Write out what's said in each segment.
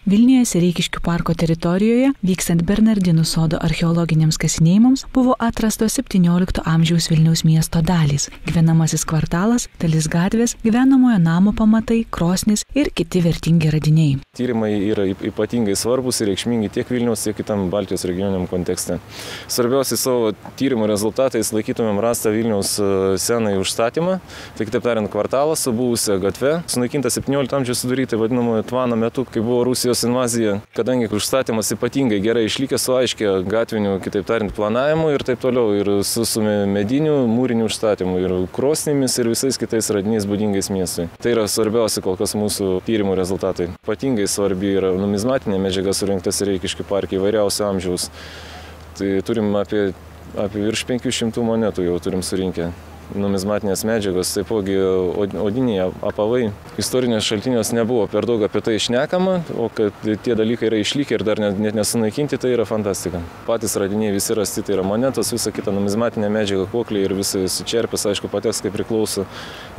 Vilniuje Sereikiškių parko teritorijoje, vykstant Bernardinų sodo archeologiniams kasinėjimams, buvo atrastos 17 amžiaus Vilniaus miesto dalys, gyvenamasis kvartalas, dalis gatvės, gyvenamojo namo pamatai, krosnis ir kiti vertingi radiniai. Tyrimai yra ypatingai svarbus ir reikšmingi tiek Vilniaus, tiek kitam Baltijos regioniniam kontekste. Svarbiausiai savo tyrimo rezultatais laikytumėm rastą Vilniaus senąjį užstatymą, tai kitaip tariant kvartalas su buvusia gatve, sunaikinta 17 amžiaus vidury, tai vadinamojo tvano metu, kai buvo Rusijos invazija, kadangi užstatymas ypatingai gerai išlikęs su aiškia gatviniu, kitaip tariant, planavimu ir taip toliau, ir su mediniu, mūriniu užstatymu, ir krosnimis, ir visais kitais radiniais būdingais miestui. Tai yra svarbiausia kol kas mūsų tyrimų rezultatai. Ypatingai svarbi yra numizmatinė medžiaga surinkta Sereikiškių parke įvairiausio amžiaus. Tai turim apie virš 500 monetų jau turim surinkę. Numizmatinės medžiagos, taipogi odiniai apavai. Istorinės šaltinios nebuvo per daug apie tai šnekama, o kad tie dalykai yra išlikę ir dar net nesunaikinti, tai yra fantastika. Patys radiniai visi rasti, tai yra monetos, visa kita numizmatinė medžiaga, kokliai ir visas čerpės, aišku, pateks, kaip priklauso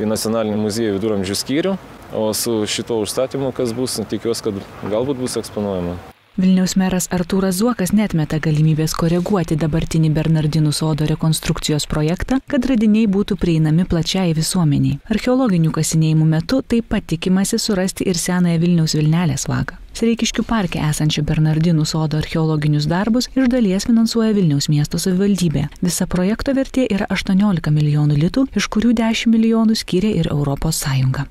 į Nacionalinį muziejų viduramžių skyrių, o su šito užstatymu, kas bus, tikiuosi, kad galbūt bus eksponuojama. Vilniaus meras Artūras Zuokas neatmeta galimybės koreguoti dabartinį Bernardinų sodo rekonstrukcijos projektą, kad radiniai būtų prieinami plačiai visuomeniai. Archeologinių kasinėjimų metu taip pat tikimasi surasti ir senąją Vilniaus Vilnelės vagą. Sereikiškių parke esančių Bernardinų sodo archeologinius darbus iš dalies finansuoja Vilniaus miesto savivaldybė. Visa projekto vertė yra 18 milijonų litų, iš kurių 10 milijonų skyrė ir Europos Sąjunga.